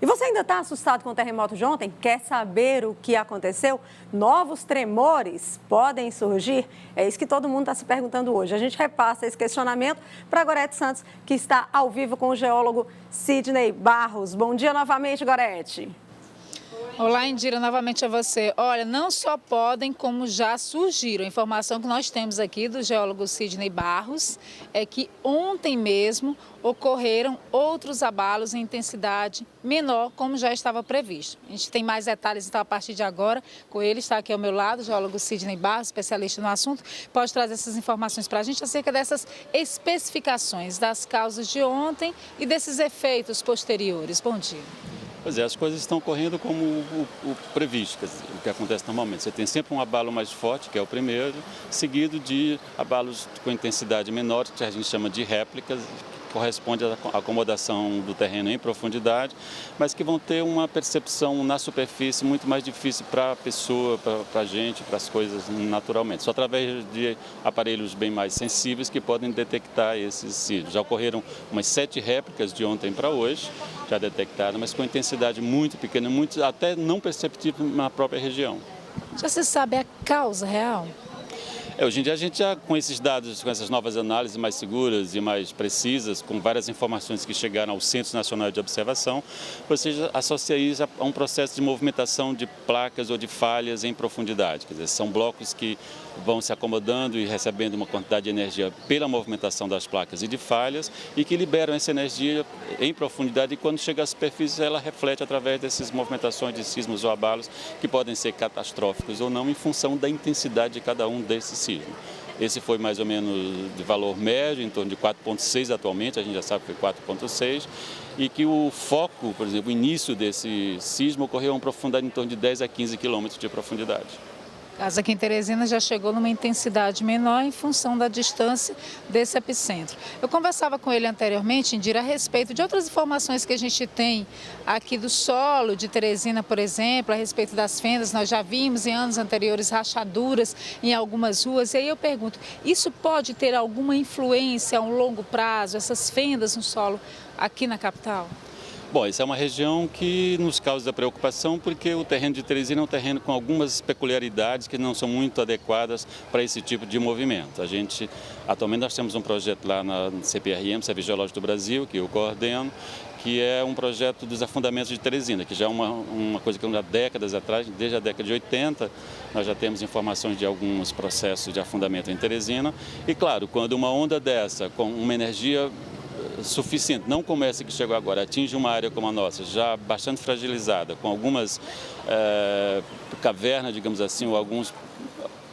E você ainda está assustado com o terremoto de ontem? Quer saber o que aconteceu? Novos tremores podem surgir? É isso que todo mundo está se perguntando hoje. A gente repassa esse questionamento para Gorete Santos, que está ao vivo com o geólogo Sidney Barros. Bom dia novamente, Gorete. Olá, Indira, novamente a você. Olha, não só podem, como já surgiram. A informação que nós temos aqui do geólogo Sidney Barros é que ontem mesmo ocorreram outros abalos em intensidade menor, como já estava previsto. A gente tem mais detalhes, então, a partir de agora, com ele, está aqui ao meu lado, o geólogo Sidney Barros, especialista no assunto, pode trazer essas informações para a gente acerca dessas especificações das causas de ontem e desses efeitos posteriores. Bom dia. Pois é, as coisas estão ocorrendo como o previsto, quer dizer, o que acontece normalmente. Você tem sempre um abalo mais forte, que é o primeiro, seguido de abalos com intensidade menor, que a gente chama de réplicas, que corresponde à acomodação do terreno em profundidade, mas que vão ter uma percepção na superfície muito mais difícil para a pessoa, para a gente, para as coisas naturalmente. Só através de aparelhos bem mais sensíveis que podem detectar esses sismos. Já ocorreram umas 7 réplicas de ontem para hoje, já detectadas, mas com intensidade muito pequena, muito, até não perceptível na própria região. Já se sabe a causa real? Hoje em dia a gente já com esses dados, com essas novas análises mais seguras e mais precisas, com várias informações que chegaram ao Centro Nacional de Observação, você já associa isso a um processo de movimentação de placas ou de falhas em profundidade. Quer dizer, são blocos que vão se acomodando e recebendo uma quantidade de energia pela movimentação das placas e de falhas e que liberam essa energia em profundidade e quando chega à superfície ela reflete através dessas movimentações de sismos ou abalos que podem ser catastróficos ou não em função da intensidade de cada um desses sismos. Esse foi mais ou menos de valor médio, em torno de 4,6 atualmente, a gente já sabe que foi 4,6, e que o foco, por exemplo, o início desse sismo ocorreu a uma profundidade em torno de 10 a 15 quilômetros de profundidade. O caso aqui em Teresina já chegou numa intensidade menor em função da distância desse epicentro. Eu conversava com ele anteriormente, Indira, a respeito de outras informações que a gente tem aqui do solo de Teresina, por exemplo, a respeito das fendas. Nós já vimos em anos anteriores rachaduras em algumas ruas. E aí eu pergunto, isso pode ter alguma influência a um longo prazo, essas fendas no solo aqui na capital? Bom, essa é uma região que nos causa preocupação porque o terreno de Teresina é um terreno com algumas peculiaridades que não são muito adequadas para esse tipo de movimento. Atualmente nós temos um projeto lá na CPRM, Serviço Geológico do Brasil, que eu coordeno, que é um projeto dos afundamentos de Teresina, que já é uma coisa que há décadas atrás, desde a década de 80, nós já temos informações de alguns processos de afundamento em Teresina. E claro, quando uma onda dessa, com uma energia suficiente, não como essa que chegou agora, atinge uma área como a nossa, já bastante fragilizada, com algumas cavernas, digamos assim, ou alguns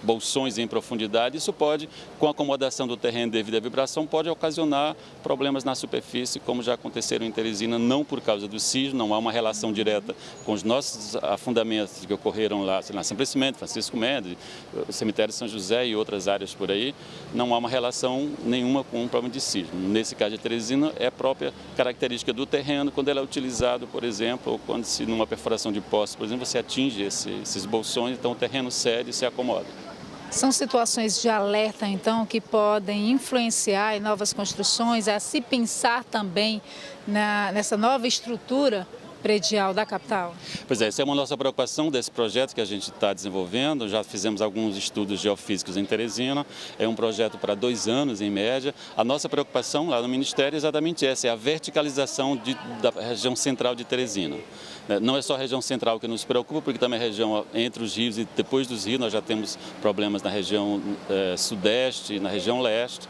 bolsões em profundidade, isso pode, com a acomodação do terreno devido à vibração, pode ocasionar problemas na superfície, como já aconteceram em Teresina, não por causa do sismo, não há uma relação direta com os nossos afundamentos que ocorreram lá, na Simplesmente, Francisco Mendes, cemitério de São José e outras áreas por aí, não há uma relação nenhuma com um problema de sismo. Nesse caso de Teresina, é a própria característica do terreno, quando ele é utilizado, por exemplo, ou quando se numa perfuração de poços, por exemplo, você atinge esses bolsões, então o terreno cede e se acomoda. São situações de alerta, então, que podem influenciar em novas construções, a se pensar também nessa nova estrutura predial da capital? Pois é, essa é uma nossa preocupação desse projeto que a gente está desenvolvendo. Já fizemos alguns estudos geofísicos em Teresina, é um projeto para 2 anos em média. A nossa preocupação lá no Ministério é exatamente essa, é a verticalização da região central de Teresina. Não é só a região central que nos preocupa, porque também a região entre os rios e depois dos rios nós já temos problemas na região sudeste e na região leste.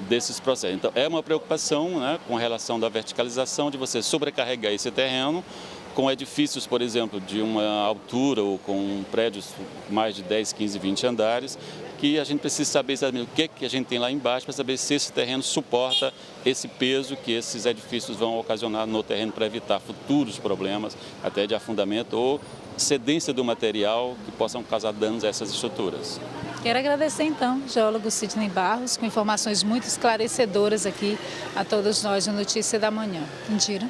Desses processos. Então, é uma preocupação, né, com relação da verticalização, de você sobrecarregar esse terreno com edifícios, por exemplo, de uma altura ou com prédios mais de 10, 15, 20 andares, que a gente precisa saber exatamente o que a gente tem lá embaixo para saber se esse terreno suporta esse peso que esses edifícios vão ocasionar no terreno para evitar futuros problemas, até de afundamento ou cedência do material que possam causar danos a essas estruturas. Quero agradecer então, geólogo Sidney Barros, com informações muito esclarecedoras aqui a todos nós no Notícia da Manhã. Indira.